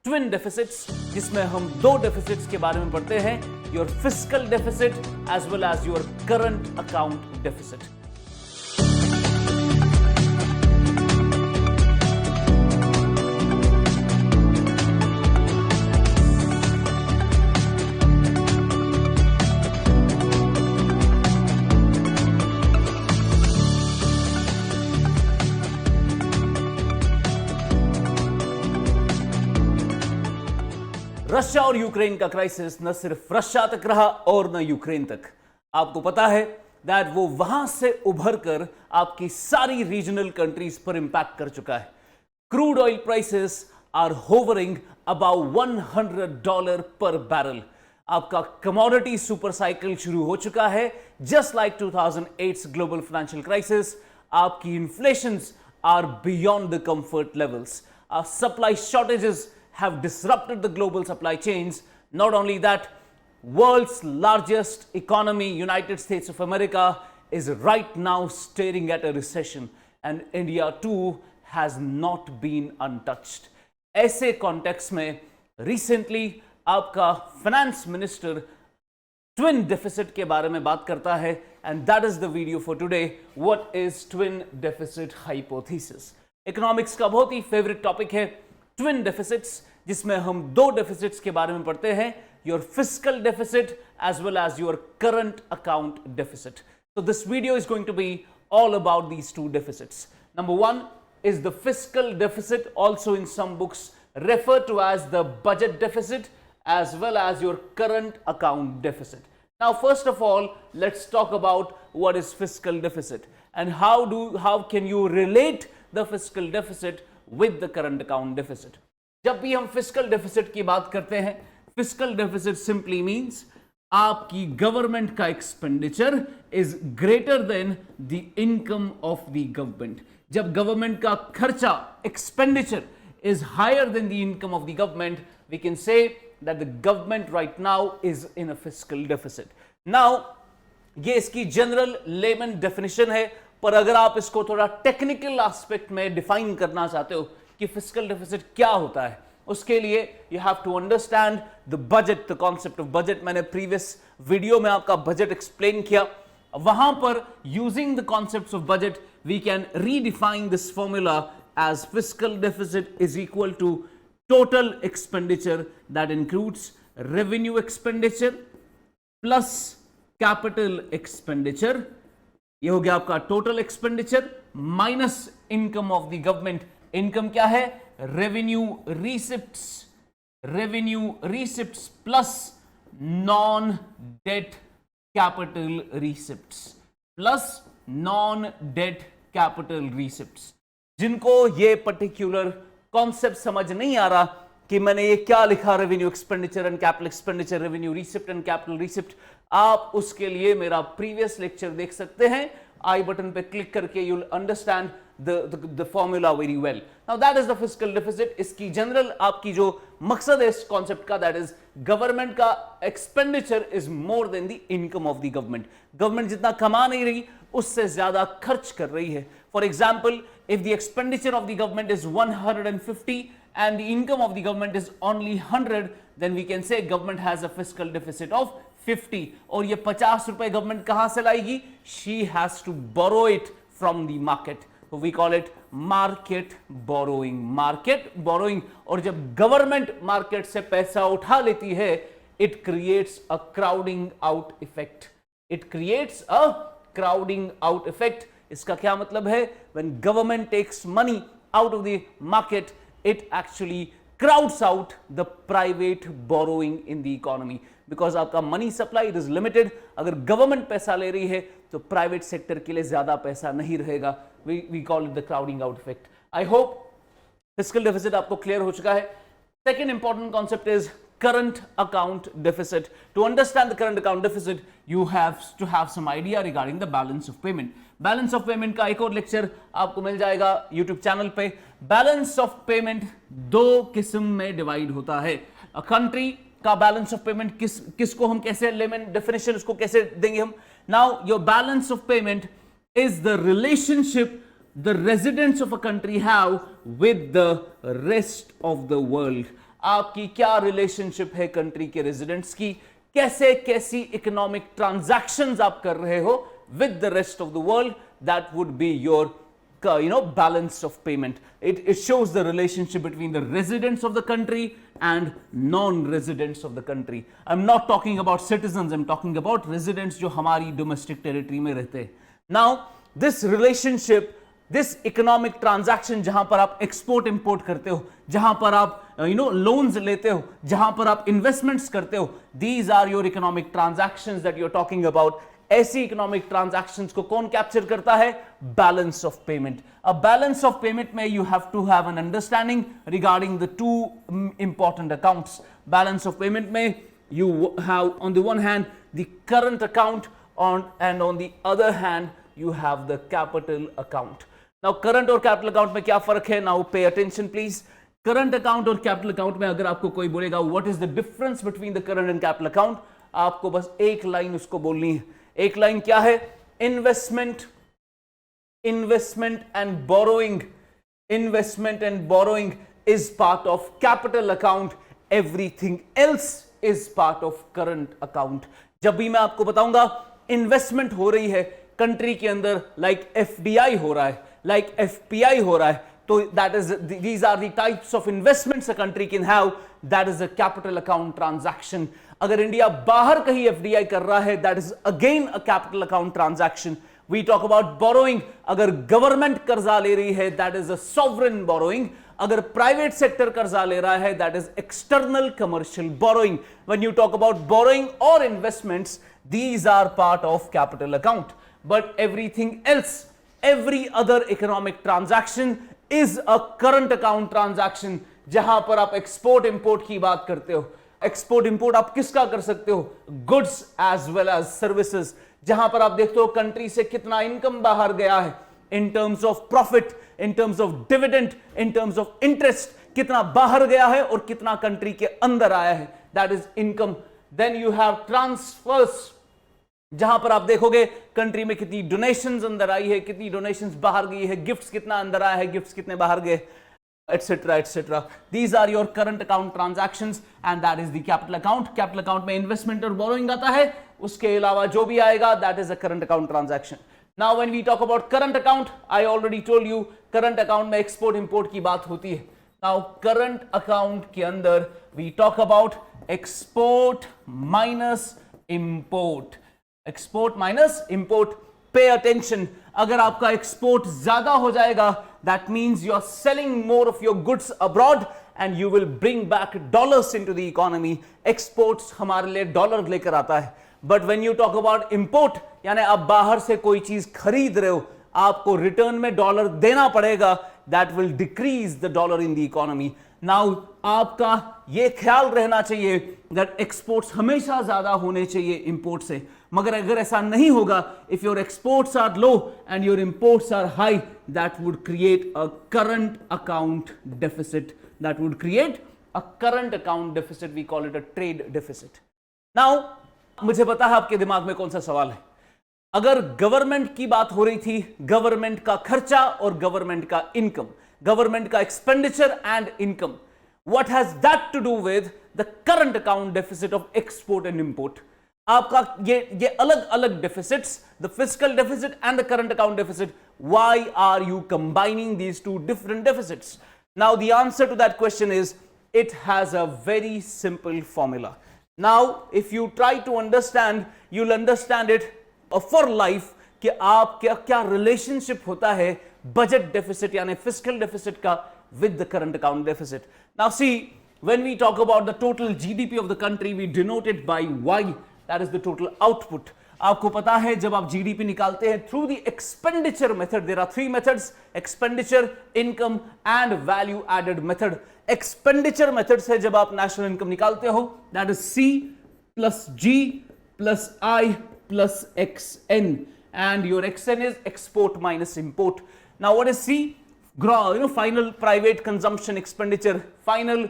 Twin deficits, जिसमें हम दो डेफिसिट्स के बारे में पढ़ते हैं, your fiscal deficit as well as your current account deficit. Russia और यूक्रेन का क्राइसिस न सिर्फ रशिया तक रहा और न यूक्रेन तक। आपको पता है दैट वो वहां से उभर कर आपकी सारी रीजनल कंट्रीज पर इंपैक्ट कर चुका है। Crude oil prices are hovering about $100 per barrel. आपका कमोडिटी सुपर साइकिल शुरू हो चुका है, just like 2008 global financial crisis. आपकी inflations are beyond the comfort levels. Supply shortages have disrupted the global supply chains. Not only that, world's largest economy, United States of America, is right now staring at a recession, and India too has not been untouched. ऐसे context में recently आपका finance minister twin deficit के बारे में बात करता है, and that is the video for today. What is twin deficit hypothesis? Economics का बहुत ही favorite topic है ट्विन डेफिसिट्स, जिसमें हम दो डेफिसिट्स के बारे में पढ़ते हैं, your fiscal deficit as well as your current account deficit. So this video is going to be all about these two deficits. Number one is the fiscal deficit, also in some books referred to as the budget deficit, as well as your current account deficit. Now first of all, let's talk about what is fiscal deficit and how can you relate the fiscal deficit with the current account deficit. जब भी हम fiscal deficit की बात करते हैं, fiscal deficit simply means आपकी government का expenditure is greater than the income of the government. जब गवर्नमेंट का खर्चा expenditure is higher than the income of the government, we can say that the government right now is in a fiscal deficit. Now ये इसकी general lemon definition है, पर अगर आप इसको थोड़ा टेक्निकल एस्पेक्ट में डिफाइन करना चाहते हो कि फिस्कल डेफिसिट क्या होता है, उसके लिए you have to understand the budget, the concept of budget. मैंने प्रीवियस वीडियो में आपका बजट एक्सप्लेन किया। वहां पर using the concepts of budget we can redefine this formula as fiscal deficit is equal to total expenditure that includes revenue expenditure plus capital expenditure. ये हो गया आपका total expenditure minus income of the government. Income क्या है? Revenue receipts plus non debt capital receipts जिनको ये particular concept समझ नहीं आ रहा कि मैंने ये क्या लिखा, revenue expenditure and capital expenditure, revenue receipt and capital receipt, आप उसके लिए मेरा प्रीवियस लेक्चर देख सकते हैं। आई बटन पे क्लिक करके you will understand the formula very well. Now that is the fiscal deficit. इसकी जनरल आपकी जो मकसद है इस कॉन्सेप्ट का, दैट इज गवर्नमेंट का expenditure is more than the income of the government. Government जितना कमा नहीं रही उससे ज्यादा खर्च कर रही है। For example, if the expenditure of the government is 150 and the income of the government is only 100, then we can say government has a fiscal deficit of 50. और ये 50 रुपए गवर्नमेंट कहां से लाएगी? She has to borrow it from the market. So we call it market borrowing. Market borrowing. और जब government market से पैसा उठा लेती है, it creates a crowding out effect. It creates a crowding out effect. इसका क्या मतलब है? When government takes money out of the market, it actually crowds out the private borrowing in the economy, because आपका money supply is limited. अगर government पैसा ले रही है तो प्राइवेट सेक्टर के लिए ज्यादा पैसा नहीं रहेगा। We call it the crowding out effect. I hope fiscal deficit आपको क्लियर हो चुका है। Second important concept is current account deficit. To understand the current account deficit, you have to have some idea regarding the balance of payment. Balance of payment का एक और lecture आपको मिल जाएगा YouTube channel पे। Balance of payment दो किस्म में divide होता है। कंट्री का बैलेंस ऑफ पेमेंट किसको हम कैसे लेमन डेफिनेशन उसको कैसे देंगे हम? Now your balance of payment is the relationship the residents of a country have with the rest of the world. आपकी क्या रिलेशनशिप है कंट्री के रेजिडेंट्स की, कैसे कैसी इकोनॉमिक ट्रांजैक्शंस आप कर रहे हो with the rest of the world, that would be your balance of payment. It shows the relationship between the residents of the country and non-residents of the country. I'm not talking about citizens, I'm talking about residents जो हमारी domestic territory में रहते हैं. Now this relationship, this economic transaction जहां पर आप export import करते हो, जहां पर आप loans लेते हो, जहां पर आप investments करते हो, these are your economic transactions that you're talking about. ऐसी इकोनॉमिक ट्रांजैक्शंस को कौन कैप्चर करता है? Balance of payment. अब बैलेंस ऑफ पेमेंट में you have to have an understanding regarding the two important accounts. Balance of payment में you have on the one hand the current account and on the other hand you have the capital account. Now current और capital account में क्या फर्क है? Now pay attention please. Current account और capital account में अगर आपको कोई बोलेगा what is the difference between the current and capital account, आपको बस एक लाइन उसको बोलनी है. एक लाइन क्या है? Investment and borrowing. Investment and borrowing is part of capital account, everything else is part of current account. जब भी मैं आपको बताऊंगा इन्वेस्टमेंट हो रही है कंट्री के अंदर, लाइक एफडीआई हो रहा है, लाइक एफपीआई हो रहा है, तो that is, these are the types of investments a country can have, that is a capital account transaction. अगर इंडिया बाहर कहीं एफडीआई कर रहा है, that is again a capital account transaction. We talk about borrowing. अगर government कर्जा ले रही है, that is a sovereign borrowing. अगर प्राइवेट सेक्टर कर्जा ले रहा है, that is external commercial borrowing. When you talk about borrowing or investments, these are part of capital account. But everything else, every other economic transaction is a current account transaction. जहां पर आप export import की बात करते हो, export import आप किसका कर सकते हो? Goods as well as services. जहां पर आप देखते हो कंट्री से कितना इनकम बाहर गया है, in terms of profit, in terms of dividend, in terms of interest, कितना बाहर गया है और कितना कंट्री के अंदर आया है, that is income. Then you have transfers, जहां पर आप देखोगे कंट्री में कितनी डोनेशंस अंदर आई है, कितनी डोनेशंस बाहर गई है, गिफ्ट्स कितना अंदर आया है, गिफ्ट्स कितने बाहर गए, etcetera etcetera. These are your current account transactions and that is the capital account. Capital account में इन्वेस्टमेंट और बोरोइंग आता है, उसके अलावा जो भी आएगा that is a current account transaction. Now when we talk about current account, I already told you current account में एक्सपोर्ट इंपोर्ट की बात होती है. नाउ करंट अकाउंट के अंदर we talk about export minus import. Export minus import. Pay attention, अगर आपका export ज्यादा हो जाएगा, that means you are selling more of your goods abroad and you will bring back dollars into the economy. Exports हमारे लिए dollar लेकर आता है. But when you talk about import, यानी आप बाहर से कोई चीज खरीद रहे हो, आपको रिटर्न में डॉलर देना पड़ेगा, that will decrease the dollar in the economy. Now आपका ये ख्याल रहना चाहिए दैट एक्सपोर्ट्स हमेशा ज्यादा होने चाहिए इंपोर्ट से, मगर अगर ऐसा नहीं होगा, if your exports are low and your imports are high, that would create a current account deficit. That would create a current account deficit. We call it a trade deficit. Now मुझे पता है आपके दिमाग में कौन सा सवाल है. अगर गवर्नमेंट की बात हो रही थी, गवर्नमेंट का खर्चा और गवर्नमेंट का इनकम, गवर्नमेंट का expenditure and income, what has that to do with the current account deficit of export and import? आपका ये अलग अलग deficits, the fiscal deficit and the current account deficit, why are you combining these two different deficits? Now the answer to that question is it has a very simple formula. Now if you try to understand, you will understand it for life कि आप क्या relationship होता है budget deficit यानी fiscal deficit का with the current account deficit. Now see, when we talk about the total GDP of the country, we denote it by Y, that is the total output. आपको पता है जब आप GDP निकालते हैं through the expenditure method, there are three methods: expenditure, income and value added method. Expenditure method से जब आप national income निकालते हो, that is C plus G plus I plus XN, and your XN is export minus import. Now what is C? Final private consumption expenditure, final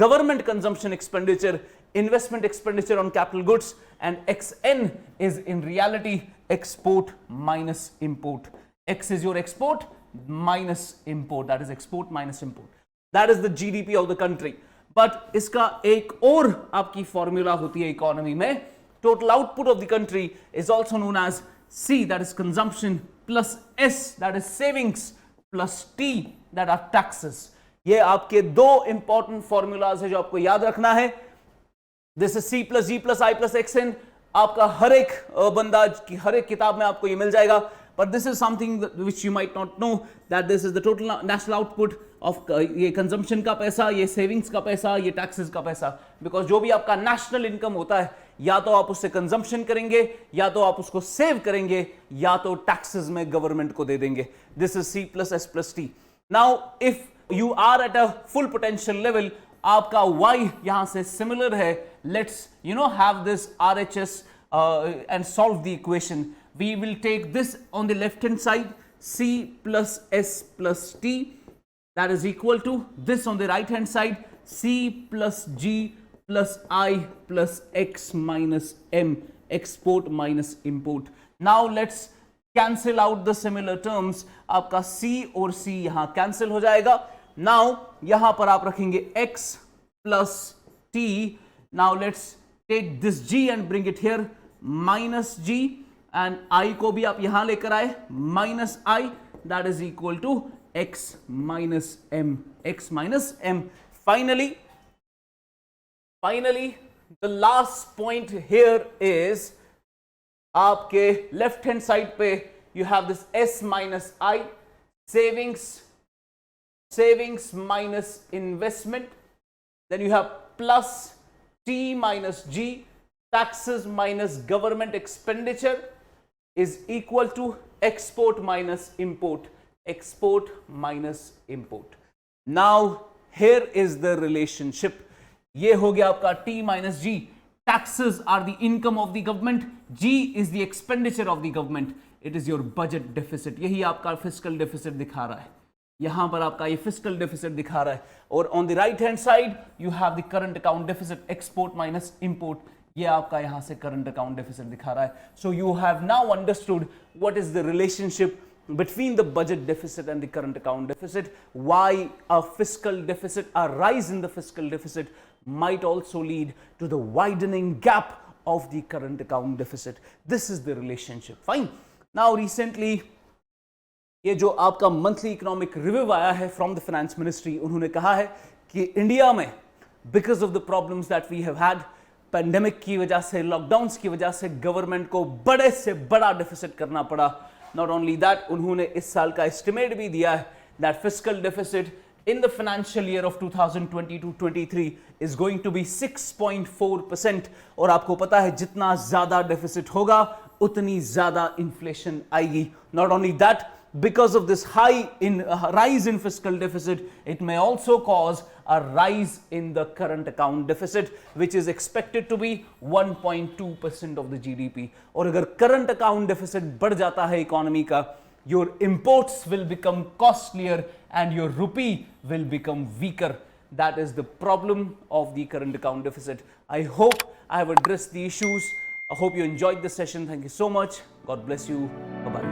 government consumption expenditure, investment expenditure on capital goods, and XN is in reality export minus import. X is your export minus import, that is export minus import. That is the GDP of the country. But इसका एक और आपकी formula होती है economy में, total output of the country is also known as C, that is consumption, plus S, that is savings, plus T, that are taxes. ये आपके दो इंपॉर्टेंट फॉर्मूलाज है जो आपको याद रखना है. This is C plus G plus I plus XN. आपका हर एक बंदा की हर एक किताब में आपको ये मिल जाएगा. But this is something which you might not know, that this is the total national output of ये कंजम्पशन का पैसा, ये सेविंग्स का पैसा, ये टैक्सेस का पैसा. बिकॉज जो भी आपका नेशनल इनकम होता है, या तो आप उससे कंजम्पशन करेंगे, या तो आप उसको सेव करेंगे, या तो टैक्सेस में गवर्नमेंट को दे देंगे. This is C plus S plus T. Now if you are at a full potential level, आपका Y यहां से सिमिलर है. Let's have this RHS and solve the equation. We will take this on the left hand side, C plus S plus T, that is equal to this on the right hand side, C plus G plus I plus X minus M, export minus import. Now let's cancel out the similar terms. आपका C और C यहां cancel हो जाएगा. Now यहां पर आप रखेंगे X plus T. Now let's take this G and bring it here, minus G, and I को भी आप यहां लेकर आए, minus I, that is equal to X minus M, X minus M. Finally, the last point here is आपके left hand side पे you have this S minus I, savings minus investment, then you have plus T minus G, taxes minus government expenditure, is equal to export minus import, export minus import. Now here is the relationship. ये हो गया आपका T minus G. Taxes are the income of the government, G is the expenditure of the government, it is your budget deficit. यही आपका fiscal deficit दिखा रहा है. यहां पर आपका ये fiscal deficit दिखा रहा है. और on the right hand side you have the current account deficit, export minus import. ये आपका यहां से करंट अकाउंट डेफिसिट दिखा रहा है. So you have now understood what is the relationship between the budget deficit and the current account deficit, why a fiscal deficit, a rise in the fiscal deficit might also lead to the widening gap of the current account deficit. This is the relationship. Fine. Now recently ये जो आपका monthly economic review आया है from the finance ministry, उन्होंने कहा है कि India में because of the problems that we have had, pandemic की वजह से, लॉकडाउन्स की वजह से गवर्नमेंट को बड़े से बड़ा डेफिसिट करना पड़ा. नॉट ओनली दैट, उन्होंने इस साल का एस्टिमेट भी दिया है that fiscal deficit in the financial year of 2022-23 is going to be 6.4%. और आपको पता है जितना ज्यादा डेफिसिट होगा उतनी ज्यादा इन्फ्लेशन आएगी. Not only that, because of this rise in fiscal deficit, it may also cause a rise in the current account deficit, which is expected to be 1.2% of the GDP. और अगर current account deficit बढ़ जाता है economy का, your imports will become costlier and your rupee will become weaker. That is the problem of the current account deficit. I hope I have addressed the issues. I hope you enjoyed this session. Thank you so much. God bless you. Bye-bye.